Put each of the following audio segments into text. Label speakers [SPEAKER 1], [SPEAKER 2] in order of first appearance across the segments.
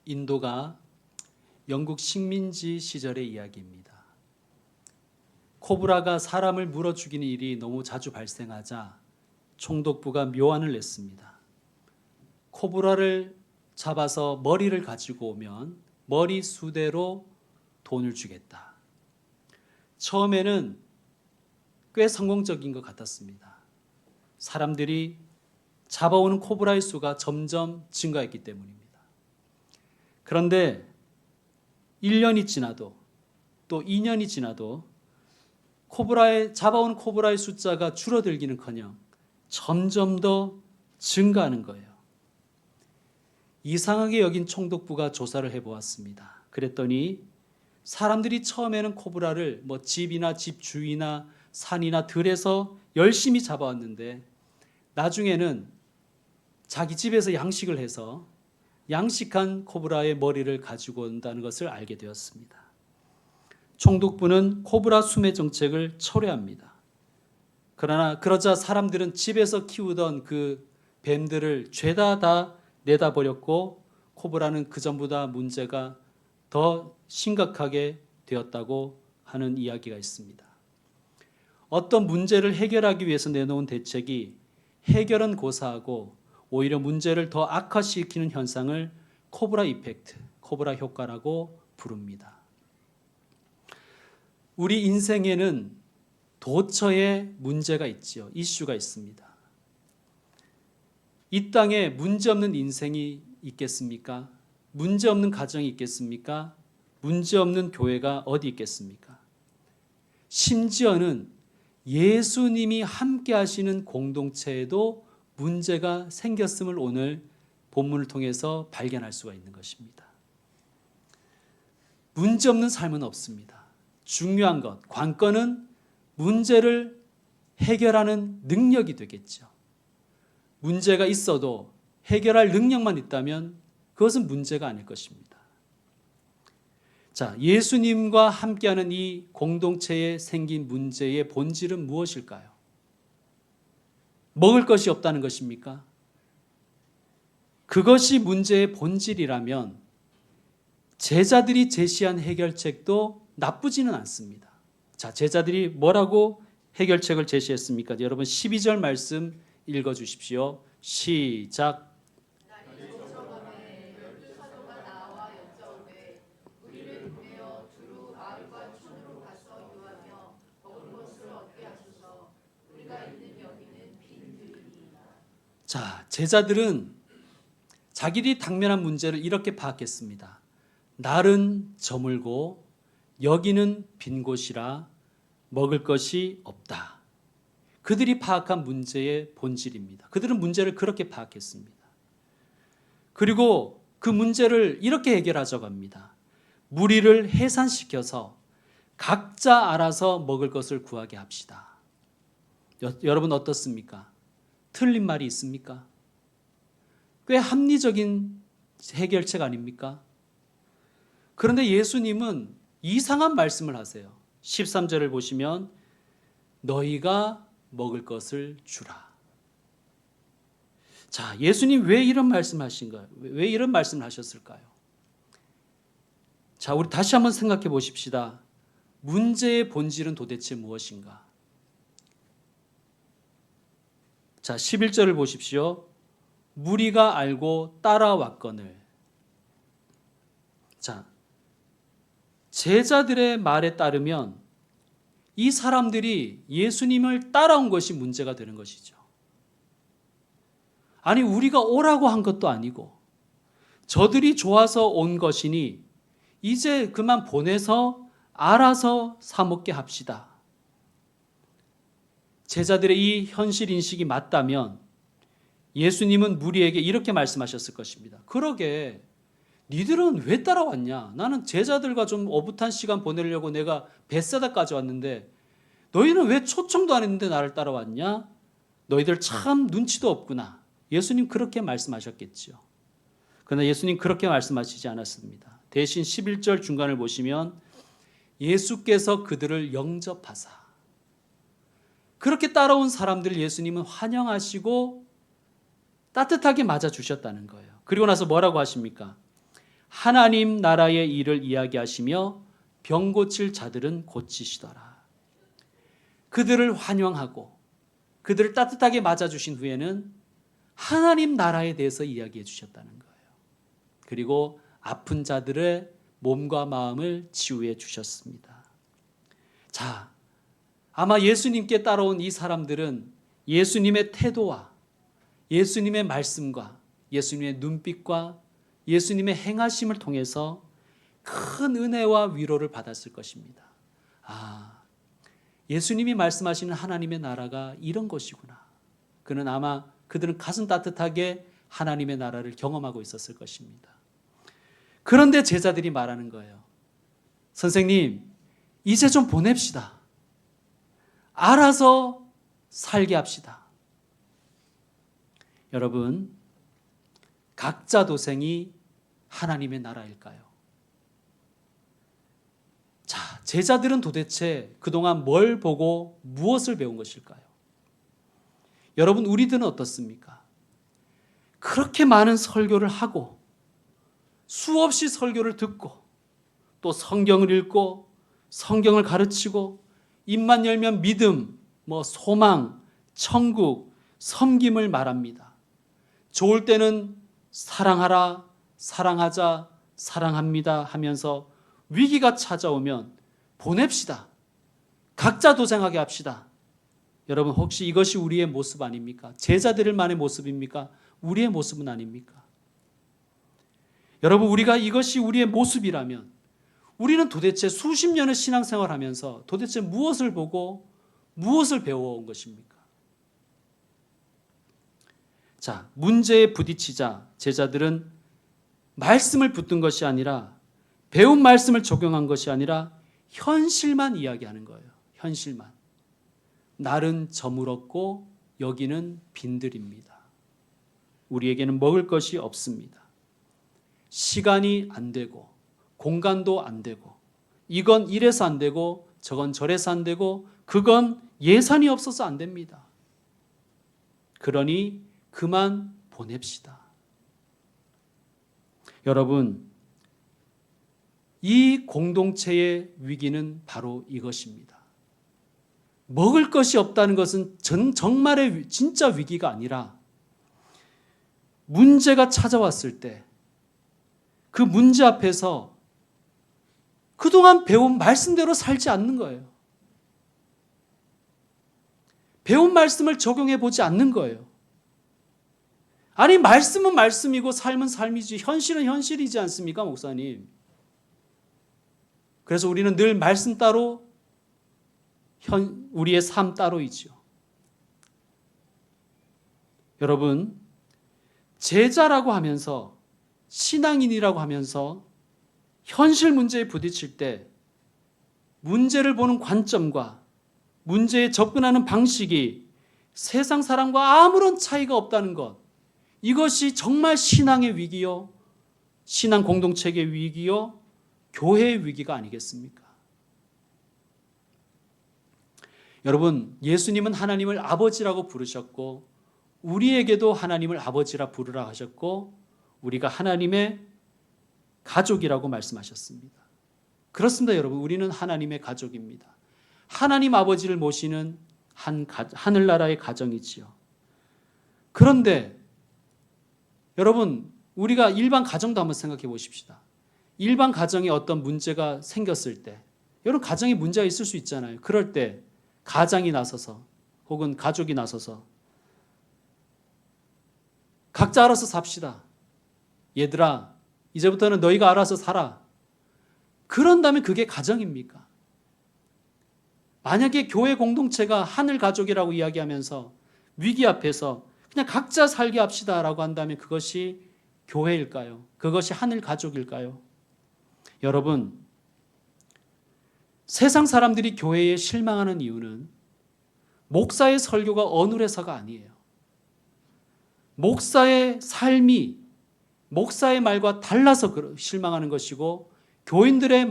[SPEAKER 1] 인도가 영국 식민지 시절의 이야기입니다. 코브라가 사람을 물어 죽이는 일이 너무 자주 발생하자 총독부가 묘안을 냈습니다. 코브라를 잡아서 머리를 가지고 오면 머리 수대로 돈을 주겠다. 처음에는 꽤 성공적인 것 같았습니다. 사람들이 잡아오는 코브라의 수가 점점 증가했기 때문입니다. 그런데 1년이 지나도 또 2년이 지나도 잡아오는 코브라의 숫자가 줄어들기는커녕 점점 더 증가하는 거예요. 이상하게 여긴 총독부가 조사를 해보았습니다. 그랬더니 사람들이 처음에는 코브라를 집이나 집 주위나 산이나 들에서 열심히 잡아왔는데 나중에는 자기 집에서 양식을 해서 양식한 코브라의 머리를 가지고 온다는 것을 알게 되었습니다. 총독부는 코브라 수매 정책을 철회합니다. 그러자 사람들은 집에서 키우던 그 뱀들을 죄다 다 내다 버렸고 코브라는 그전보다 문제가 더 심각하게 되었다고 하는 이야기가 있습니다. 어떤 문제를 해결하기 위해서 내놓은 대책이 해결은 고사하고 오히려 문제를 더 악화시키는 현상을 코브라 이펙트, 코브라 효과라고 부릅니다. 우리 인생에는 도처에 문제가 있지요. 이슈가 있습니다. 이 땅에 문제 없는 인생이 있겠습니까? 문제 없는 가정이 있겠습니까? 문제 없는 교회가 어디 있겠습니까? 심지어는 예수님이 함께 하시는 공동체에도 문제가 생겼음을 오늘 본문을 통해서 발견할 수가 있는 것입니다. 문제 없는 삶은 없습니다. 중요한 것, 관건은 문제를 해결하는 능력이 되겠죠. 문제가 있어도 해결할 능력만 있다면 그것은 문제가 아닐 것입니다. 자, 예수님과 함께하는 이 공동체에 생긴 문제의 본질은 무엇일까요? 먹을 것이 없다는 것입니까? 그것이 문제의 본질이라면 제자들이 제시한 해결책도 나쁘지는 않습니다. 자, 제자들이 뭐라고 해결책을 제시했습니까? 여러분 12절 말씀 읽어주십시오. 시작. 자, 제자들은 자기들이 당면한 문제를 이렇게 파악했습니다. 날은 저물고 여기는 빈 곳이라 먹을 것이 없다. 그들이 파악한 문제의 본질입니다. 그들은 문제를 그렇게 파악했습니다. 그리고 그 문제를 이렇게 해결하자고 합니다. 무리를 해산시켜서 각자 알아서 먹을 것을 구하게 합시다. 여러분 어떻습니까? 틀린 말이 있습니까? 꽤 합리적인 해결책 아닙니까? 그런데 예수님은 이상한 말씀을 하세요. 13절을 보시면 너희가 먹을 것을 주라. 자, 예수님 왜 이런 말씀하신가요? 왜 이런 말씀을 하셨을까요? 자, 우리 다시 한번 생각해 보십시다. 문제의 본질은 도대체 무엇인가? 자, 11절을 보십시오. 무리가 알고 따라왔거늘. 자, 제자들의 말에 따르면 이 사람들이 예수님을 따라온 것이 문제가 되는 것이죠. 아니, 우리가 오라고 한 것도 아니고 저들이 좋아서 온 것이니 이제 그만 보내서 알아서 사 먹게 합시다. 제자들의 이 현실 인식이 맞다면 예수님은 무리에게 이렇게 말씀하셨을 것입니다. 그러게 니들은 왜 따라왔냐? 나는 제자들과 좀 오붓한 시간 보내려고 내가 벳세다까지 왔는데 너희는 왜 초청도 안 했는데 나를 따라왔냐? 너희들 참 눈치도 없구나. 예수님 그렇게 말씀하셨겠지요. 그러나 예수님 그렇게 말씀하시지 않았습니다. 대신 11절 중간을 보시면 예수께서 그들을 영접하사 그렇게 따라온 사람들을 예수님은 환영하시고 따뜻하게 맞아주셨다는 거예요. 그리고 나서 뭐라고 하십니까? 하나님 나라의 일을 이야기하시며 병 고칠 자들은 고치시더라. 그들을 환영하고 그들을 따뜻하게 맞아주신 후에는 하나님 나라에 대해서 이야기해 주셨다는 거예요. 그리고 아픈 자들의 몸과 마음을 치유해 주셨습니다. 자, 아마 예수님께 따라온 이 사람들은 예수님의 태도와 예수님의 말씀과 예수님의 눈빛과 예수님의 행하심을 통해서 큰 은혜와 위로를 받았을 것입니다. 아, 예수님이 말씀하시는 하나님의 나라가 이런 것이구나. 그들은 가슴 따뜻하게 하나님의 나라를 경험하고 있었을 것입니다. 그런데 제자들이 말하는 거예요. 선생님, 이제 좀 보냅시다. 알아서 살게 합시다. 여러분, 각자 도생이 하나님의 나라일까요? 자, 제자들은 도대체 그동안 뭘 보고 무엇을 배운 것일까요? 여러분, 우리들은 어떻습니까? 그렇게 많은 설교를 하고 수없이 설교를 듣고 또 성경을 읽고 성경을 가르치고 입만 열면 믿음, 소망, 천국, 섬김을 말합니다. 좋을 때는 사랑하라, 사랑하자, 사랑합니다 하면서 위기가 찾아오면 보냅시다. 각자 도생하게 합시다. 여러분, 혹시 이것이 우리의 모습 아닙니까? 제자들만의 모습입니까? 우리의 모습은 아닙니까? 여러분, 우리가 이것이 우리의 모습이라면 우리는 도대체 수십 년의 신앙생활하면서 도대체 무엇을 보고 무엇을 배워온 것입니까? 자, 문제에 부딪히자 제자들은 말씀을 붙든 것이 아니라 배운 말씀을 적용한 것이 아니라 현실만 이야기하는 거예요. 현실만. 날은 저물었고 여기는 빈들입니다. 우리에게는 먹을 것이 없습니다. 시간이 안 되고 공간도 안 되고 이건 이래서 안 되고 저건 저래서 안 되고 그건 예산이 없어서 안 됩니다. 그러니 그만 보냅시다. 여러분, 이 공동체의 위기는 바로 이것입니다. 먹을 것이 없다는 것은 정말의 진짜 위기가 아니라 문제가 찾아왔을 때 그 문제 앞에서 그동안 배운 말씀대로 살지 않는 거예요. 배운 말씀을 적용해 보지 않는 거예요. 아니, 말씀은 말씀이고 삶은 삶이지 현실은 현실이지 않습니까, 목사님? 그래서 우리는 늘 말씀 따로 우리의 삶 따로이죠. 여러분, 제자라고 하면서 신앙인이라고 하면서 현실 문제에 부딪힐 때 문제를 보는 관점과 문제에 접근하는 방식이 세상 사람과 아무런 차이가 없다는 것, 이것이 정말 신앙의 위기요, 신앙 공동체의 위기요, 교회의 위기가 아니겠습니까? 여러분, 예수님은 하나님을 아버지라고 부르셨고 우리에게도 하나님을 아버지라 부르라 하셨고 우리가 하나님의 가족이라고 말씀하셨습니다. 그렇습니다, 여러분. 우리는 하나님의 가족입니다. 하나님 아버지를 모시는 하늘나라의 가정이지요. 그런데 여러분, 우리가 일반 가정도 한번 생각해 보십시다. 일반 가정에 어떤 문제가 생겼을 때, 여러분, 가정에 문제가 있을 수 있잖아요. 그럴 때 가장이 나서서 혹은 가족이 나서서 각자 알아서 삽시다. 얘들아, 이제부터는 너희가 알아서 살아. 그런다면 그게 가정입니까? 만약에 교회 공동체가 하늘 가족이라고 이야기하면서 위기 앞에서 그냥 각자 살게 합시다라고 한다면 그것이 교회일까요? 그것이 하늘 가족일까요? 여러분, 세상 사람들이 교회에 실망하는 이유는 목사의 설교가 어눌해서가 아니에요. 목사의 삶이 목사의 말과 달라서 실망하는 것이고 교인들의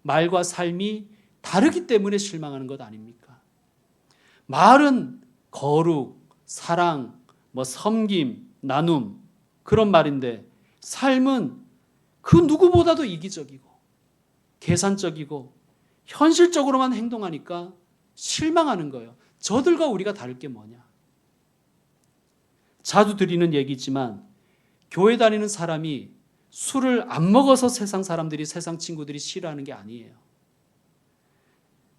[SPEAKER 1] 말과 삶이 다르기 때문에 실망하는 것 아닙니까? 말은 거룩, 사랑, 섬김, 나눔 그런 말인데 삶은 그 누구보다도 이기적이고 계산적이고 현실적으로만 행동하니까 실망하는 거예요. 저들과 우리가 다를 게 뭐냐. 자주 드리는 얘기지만 교회 다니는 사람이 술을 안 먹어서 세상 사람들이, 세상 친구들이 싫어하는 게 아니에요.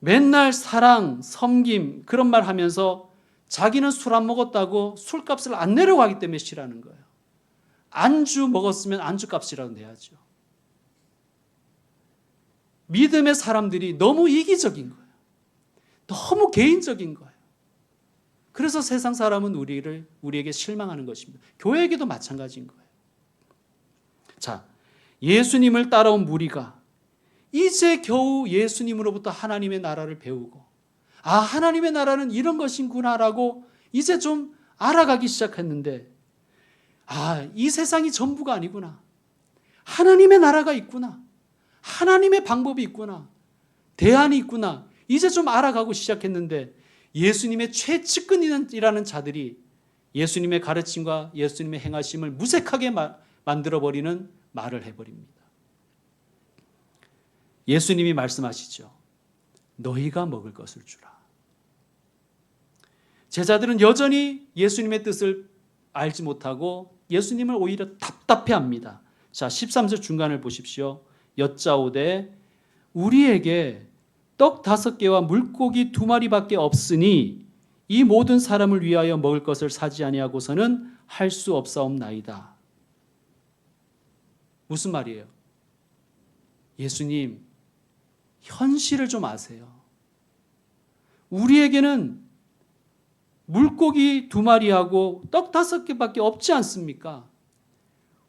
[SPEAKER 1] 맨날 사랑, 섬김 그런 말 하면서 자기는 술 안 먹었다고 술값을 안 내려고 하기 때문에 싫어하는 거예요. 안주 먹었으면 안주값이라도 내야죠. 믿음의 사람들이 너무 이기적인 거예요. 너무 개인적인 거예요. 그래서 세상 사람은 우리에게 실망하는 것입니다. 교회에게도 마찬가지인 거예요. 자, 예수님을 따라온 무리가 이제 겨우 예수님으로부터 하나님의 나라를 배우고, 아, 하나님의 나라는 이런 것이구나라고 이제 좀 알아가기 시작했는데, 아, 이 세상이 전부가 아니구나. 하나님의 나라가 있구나. 하나님의 방법이 있구나. 대안이 있구나. 이제 좀 알아가고 시작했는데 예수님의 최측근이라는 자들이 예수님의 가르침과 예수님의 행하심을 무색하게 만들어버리는 말을 해버립니다. 예수님이 말씀하시죠. 너희가 먹을 것을 주라. 제자들은 여전히 예수님의 뜻을 알지 못하고 예수님을 오히려 답답해합니다. 자, 13절 중간을 보십시오. 여짜오되 우리에게 떡 5개와 물고기 2마리밖에 없으니 이 모든 사람을 위하여 먹을 것을 사지 아니하고서는 할 수 없사옵나이다. 무슨 말이에요? 예수님, 현실을 좀 아세요. 우리에게는 물고기 2마리하고 떡 5개밖에 없지 않습니까?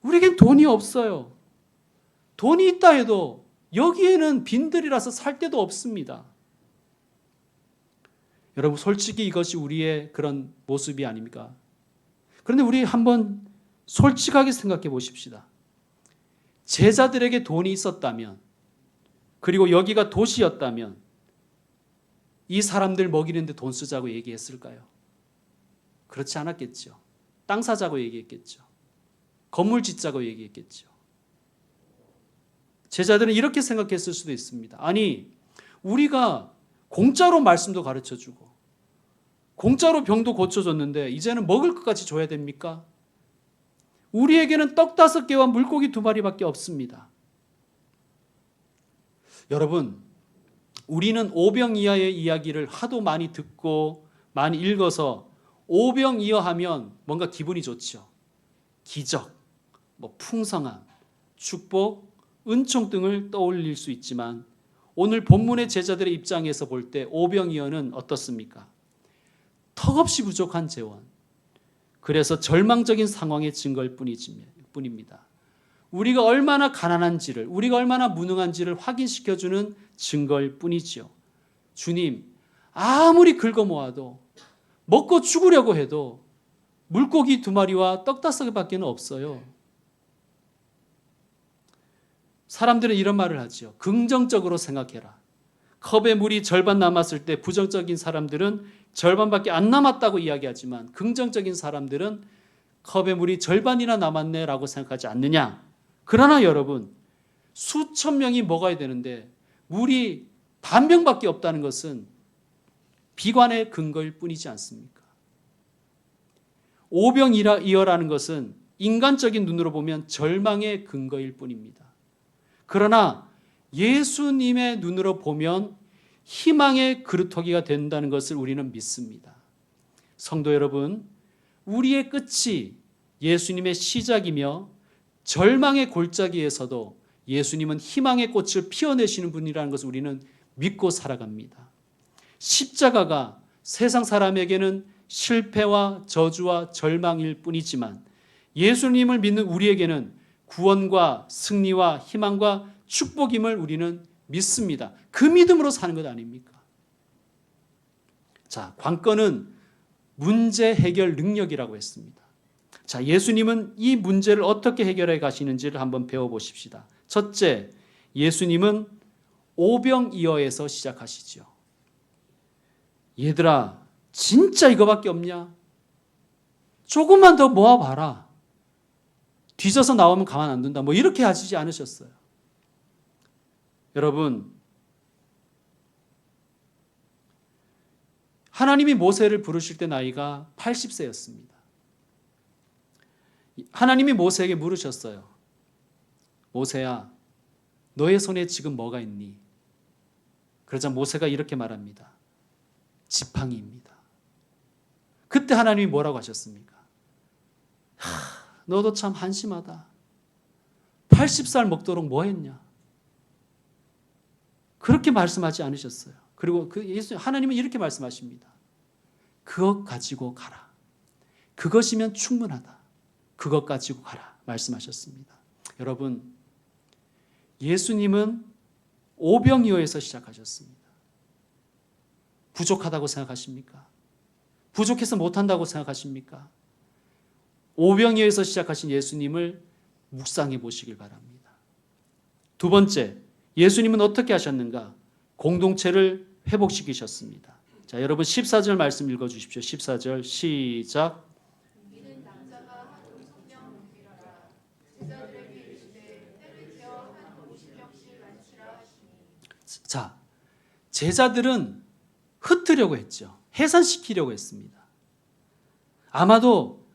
[SPEAKER 1] 우리에겐 돈이 없어요. 돈이 있다 해도 여기에는 빈들이라서 살 데도 없습니다. 여러분, 솔직히 이것이 우리의 그런 모습이 아닙니까? 그런데 우리 한번 솔직하게 생각해 보십시다. 제자들에게 돈이 있었다면, 그리고 여기가 도시였다면 이 사람들 먹이는데 돈 쓰자고 얘기했을까요? 그렇지 않았겠죠. 땅 사자고 얘기했겠죠. 건물 짓자고 얘기했겠죠. 제자들은 이렇게 생각했을 수도 있습니다. 아니, 우리가 공짜로 말씀도 가르쳐주고 공짜로 병도 고쳐줬는데 이제는 먹을 것까지 줘야 됩니까? 우리에게는 떡 5개와 물고기 2마리밖에 없습니다. 여러분, 우리는 오병이어의 이야기를 하도 많이 듣고 많이 읽어서 오병이어 하면 뭔가 기분이 좋죠. 기적, 풍성함, 축복, 은총 등을 떠올릴 수 있지만 오늘 본문의 제자들의 입장에서 볼 때 오병이어는 어떻습니까? 턱없이 부족한 재원, 그래서 절망적인 상황의 증거일 뿐입니다. 우리가 얼마나 가난한지를, 우리가 얼마나 무능한지를 확인시켜주는 증거일 뿐이지요. 주님, 아무리 긁어모아도 먹고 죽으려고 해도 물고기 2마리와 떡 5개밖에 없어요. 사람들은 이런 말을 하죠. 긍정적으로 생각해라. 컵에 물이 절반 남았을 때 부정적인 사람들은 절반밖에 안 남았다고 이야기하지만 긍정적인 사람들은 컵에 물이 절반이나 남았네 라고 생각하지 않느냐. 그러나 여러분, 수천 명이 먹어야 되는데 물이 반 병밖에 없다는 것은 비관의 근거일 뿐이지 않습니까? 오병이어라는 것은 인간적인 눈으로 보면 절망의 근거일 뿐입니다. 그러나 예수님의 눈으로 보면 희망의 그루터기가 된다는 것을 우리는 믿습니다. 성도 여러분, 우리의 끝이 예수님의 시작이며 절망의 골짜기에서도 예수님은 희망의 꽃을 피워내시는 분이라는 것을 우리는 믿고 살아갑니다. 십자가가 세상 사람에게는 실패와 저주와 절망일 뿐이지만 예수님을 믿는 우리에게는 구원과 승리와 희망과 축복임을 우리는 믿습니다. 그 믿음으로 사는 것 아닙니까? 자, 관건은 문제 해결 능력이라고 했습니다. 자, 예수님은 이 문제를 어떻게 해결해 가시는지를 한번 배워보십시다. 첫째, 예수님은 오병이어에서 시작하시죠. 얘들아, 진짜 이거밖에 없냐? 조금만 더 모아봐라. 뒤져서 나오면 가만 안 둔다. 뭐 이렇게 하시지 않으셨어요. 여러분, 하나님이 모세를 부르실 때 나이가 80세였습니다. 하나님이 모세에게 물으셨어요. 모세야, 너의 손에 지금 뭐가 있니? 그러자 모세가 이렇게 말합니다. 지팡이입니다. 그때 하나님이 뭐라고 하셨습니까? 너도 참 한심하다. 80살 먹도록 뭐 했냐? 그렇게 말씀하지 않으셨어요. 그리고 하나님은 이렇게 말씀하십니다. 그것 가지고 가라. 그것이면 충분하다. 그것 가지고 가라. 말씀하셨습니다. 여러분, 예수님은 오병이어에서 시작하셨습니다. 부족하다고 생각하십니까? 부족해서 못한다고 생각하십니까? 오병이어에서 시작하신 예수님을 묵상해 보시길 바랍니다. 두 번째, 예수님은 어떻게 하셨는가? 공동체를 회복시키셨습니다. 자, 여러분 14절 말씀 읽어주십시오. 14절 시작. 자, 제자들은 흩으려고 했죠. 해산시키려고 했습니다. 아마도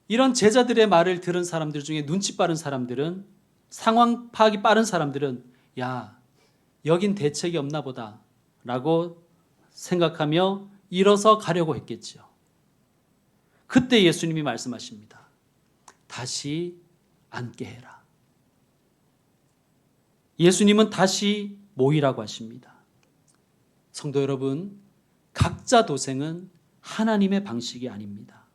[SPEAKER 1] 이런 제자들의 말을 들은 사람들 중에 눈치 빠른 사람들은, 상황 파악이 빠른 사람들은 야, 여긴 대책이 없나 보다 라고 생각하며 일어서 가려고 했겠죠. 그때 예수님이 말씀하십니다. 다시 앉게 해라. 예수님은 다시 모이라고 하십니다. 성도 여러분, 각자 도생은 하나님의 방식이 아닙니다.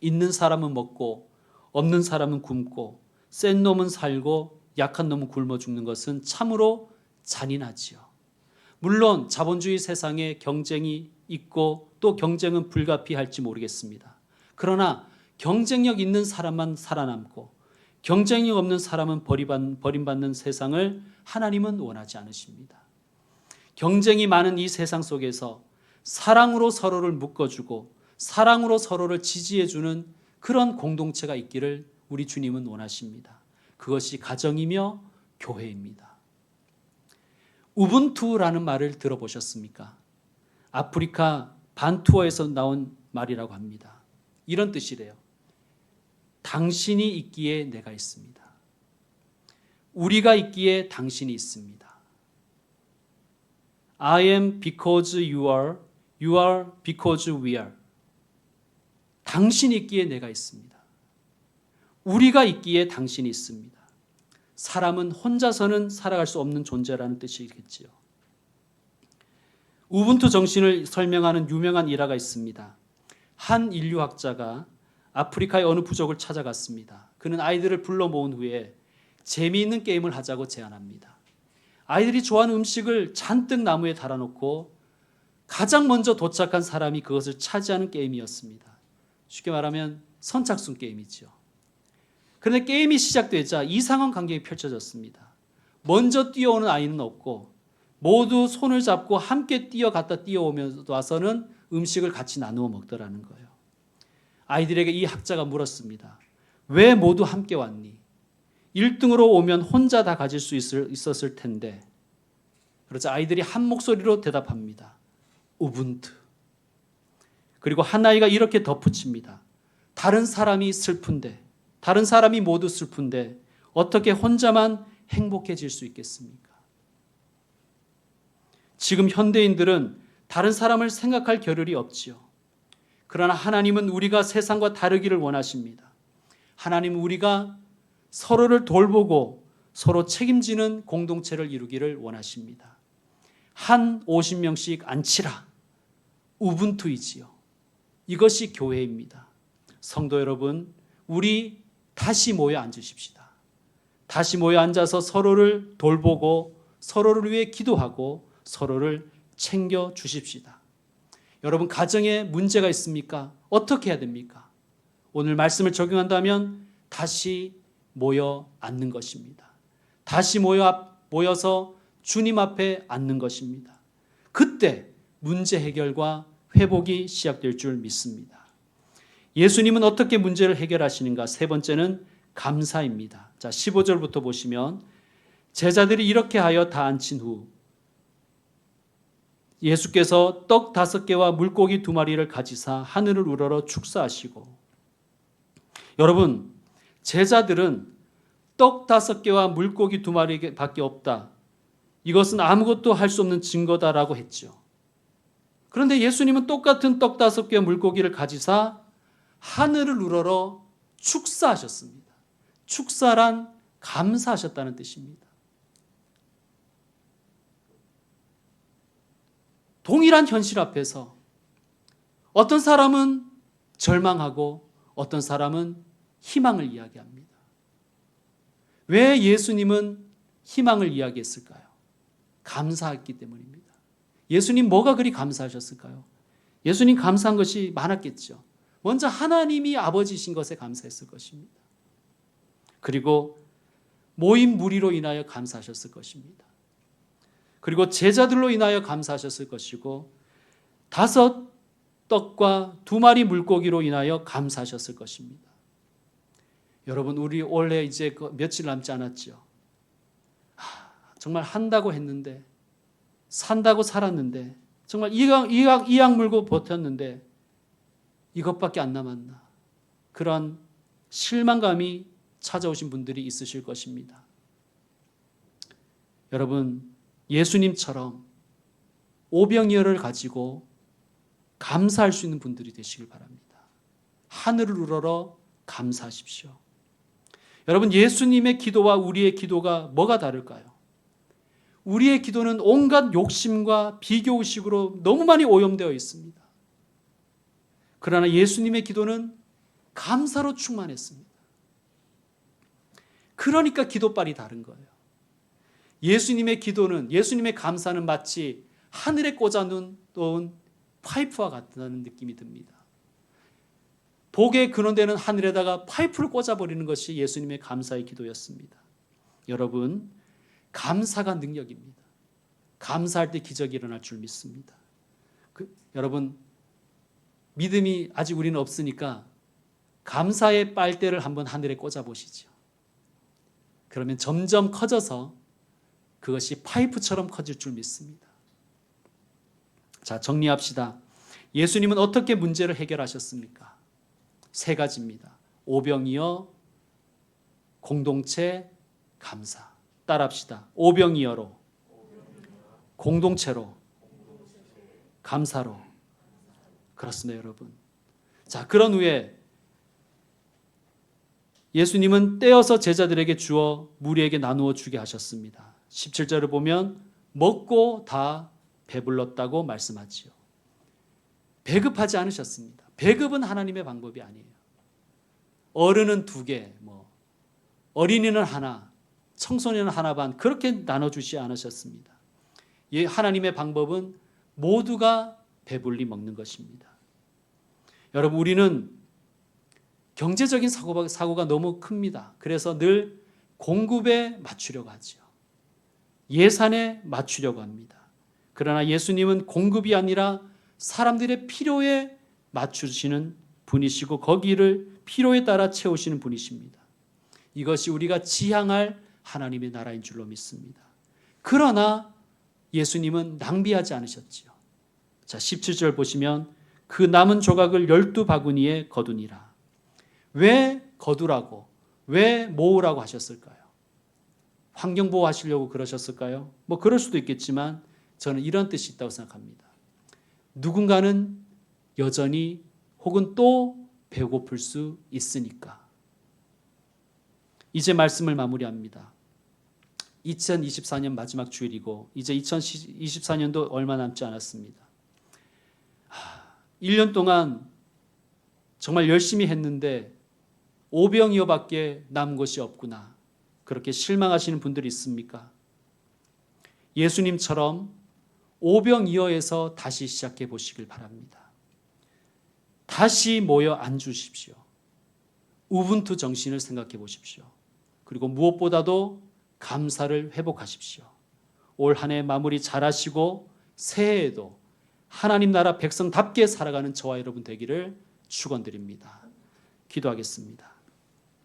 [SPEAKER 1] 있는 사람은 먹고 없는 사람은 굶고 센 놈은 살고 약한 놈은 굶어 죽는 것은 참으로 잔인하지요. 물론 자본주의 세상에 경쟁이 있고 또 경쟁은 불가피할지 모르겠습니다. 그러나 경쟁력 있는 사람만 살아남고 경쟁력 없는 사람은 버림받는 세상을 하나님은 원하지 않으십니다. 경쟁이 많은 이 세상 속에서 사랑으로 서로를 묶어주고 사랑으로 서로를 지지해주는 그런 공동체가 있기를 우리 주님은 원하십니다. 그것이 가정이며 교회입니다. 우분투라는 말을 들어보셨습니까? 아프리카 반투어에서 나온 말이라고 합니다. 이런 뜻이래요. 당신이 있기에 내가 있습니다. 우리가 있기에 당신이 있습니다. I am because you are because we are. 당신이 있기에 내가 있습니다. 우리가 있기에 당신이 있습니다. 사람은 혼자서는 살아갈 수 없는 존재라는 뜻이겠지요. 우분투 정신을 설명하는 유명한 일화가 있습니다. 한 인류학자가 아프리카의 어느 부족을 찾아갔습니다. 그는 아이들을 불러 모은 후에 재미있는 게임을 하자고 제안합니다. 아이들이 좋아하는 음식을 잔뜩 나무에 달아놓고 가장 먼저 도착한 사람이 그것을 차지하는 게임이었습니다. 쉽게 말하면 선착순 게임이죠. 그런데 게임이 시작되자 이상한 광경이 펼쳐졌습니다. 먼저 뛰어오는 아이는 없고 모두 손을 잡고 함께 뛰어갔다 뛰어오면서 와서는 음식을 같이 나누어 먹더라는 거예요. 아이들에게 이 학자가 물었습니다. 왜 모두 함께 왔니? 1등으로 오면 혼자 다 가질 수 있었을 텐데. 그러자 아이들이 한 목소리로 대답합니다. 우분투. 그리고 한 아이가 이렇게 덧붙입니다. 다른 사람이 슬픈데, 다른 사람이 모두 슬픈데 어떻게 혼자만 행복해질 수 있겠습니까? 지금 현대인들은 다른 사람을 생각할 겨를이 없지요. 그러나 하나님은 우리가 세상과 다르기를 원하십니다. 하나님은 우리가 서로를 돌보고 서로 책임지는 공동체를 이루기를 원하십니다. 한 50명씩 앉히라. 우분투이지요. 이것이 교회입니다. 성도 여러분, 우리 다시 모여 앉으십시다. 다시 모여 앉아서 서로를 돌보고 서로를 위해 기도하고 서로를 챙겨 주십시다. 여러분, 가정에 문제가 있습니까? 어떻게 해야 됩니까? 오늘 말씀을 적용한다면 다시 모여 앉는 것입니다. 다시 모여서 주님 앞에 앉는 것입니다. 그때 문제 해결과 회복이 시작될 줄 믿습니다. 예수님은 어떻게 문제를 해결하시는가? 세 번째는 감사입니다. 자, 15절부터 보시면 제자들이 이렇게 하여 다 앉힌 후 예수께서 떡 5개와 물고기 2마리를 가지사 하늘을 우러러 축사하시고, 여러분, 제자들은 떡 5개와 물고기 2마리밖에 없다, 이것은 아무것도 할 수 없는 증거다라고 했죠. 그런데 예수님은 똑같은 떡 5개와 물고기를 가지사 하늘을 우러러 축사하셨습니다. 축사란 감사하셨다는 뜻입니다. 동일한 현실 앞에서 어떤 사람은 절망하고 어떤 사람은 희망을 이야기합니다. 왜 예수님은 희망을 이야기했을까요? 감사했기 때문입니다. 예수님 뭐가 그리 감사하셨을까요? 예수님 감사한 것이 많았겠죠. 먼저 하나님이 아버지신 것에 감사했을 것입니다. 그리고 모인 무리로 인하여 감사하셨을 것입니다. 그리고 제자들로 인하여 감사하셨을 것이고 5 떡과 2마리 물고기로 인하여 감사하셨을 것입니다. 여러분, 우리 올해 이제 며칠 남지 않았죠. 정말 한다고 했는데, 산다고 살았는데, 정말 이악 물고 버텼는데 이것밖에 안 남았나, 그런 실망감이 찾아오신 분들이 있으실 것입니다. 여러분, 예수님처럼 오병이어를 가지고 감사할 수 있는 분들이 되시길 바랍니다. 하늘을 우러러 감사하십시오. 여러분, 예수님의 기도와 우리의 기도가 뭐가 다를까요? 우리의 기도는 온갖 욕심과 비교의식으로 너무 많이 오염되어 있습니다. 그러나 예수님의 기도는 감사로 충만했습니다. 그러니까 기도빨이 다른 거예요. 예수님의 기도는, 예수님의 감사는 마치 하늘에 꽂아놓은 파이프와 같다는 느낌이 듭니다. 복의 근원되는 하늘에다가 파이프를 꽂아버리는 것이 예수님의 감사의 기도였습니다. 여러분, 감사가 능력입니다. 감사할 때 기적이 일어날 줄 믿습니다. 여러분, 믿음이 아직 우리는 없으니까 감사의 빨대를 한번 하늘에 꽂아보시죠. 그러면 점점 커져서 그것이 파이프처럼 커질 줄 믿습니다. 자, 정리합시다. 예수님은 어떻게 문제를 해결하셨습니까? 3가지입니다. 오병이어, 공동체, 감사. 따라합시다. 오병이어로, 공동체로, 감사로. 그렇습니다, 여러분. 자, 그런 후에 예수님은 떼어서 제자들에게 주어 무리에게 나누어 주게 하셨습니다. 17절을 보면 먹고 다 배불렀다고 말씀하지요. 배급하지 않으셨습니다. 배급은 하나님의 방법이 아니에요. 어른은 2개, 어린이는 하나, 청소년은 하나 반, 그렇게 나눠주지 않으셨습니다. 하나님의 방법은 모두가 배불리 먹는 것입니다. 여러분, 우리는 경제적인 사고가 너무 큽니다. 그래서 늘 공급에 맞추려고 하죠. 예산에 맞추려고 합니다. 그러나 예수님은 공급이 아니라 사람들의 필요에 맞추시는 분이시고 거기를 필요에 따라 채우시는 분이십니다. 이것이 우리가 지향할 하나님의 나라인 줄로 믿습니다. 그러나 예수님은 낭비하지 않으셨지요. 자, 17절 보시면 그 남은 조각을 12바구니에 거두니라. 왜 거두라고, 왜 모으라고 하셨을까요? 환경보호 하시려고 그러셨을까요? 그럴 수도 있겠지만 저는 이런 뜻이 있다고 생각합니다. 누군가는 여전히 혹은 또 배고플 수 있으니까. 이제 말씀을 마무리합니다. 2024년 마지막 주일이고 이제 2024년도 얼마 남지 않았습니다. 1년 동안 정말 열심히 했는데 오병이어밖에 남은 것이 없구나, 그렇게 실망하시는 분들이 있습니까? 예수님처럼 오병이어에서 다시 시작해 보시길 바랍니다. 다시 모여 앉으십시오. 우분투 정신을 생각해 보십시오. 그리고 무엇보다도 감사를 회복하십시오. 올 한 해 마무리 잘하시고 새해에도 하나님 나라 백성답게 살아가는 저와 여러분 되기를 축원드립니다. 기도하겠습니다.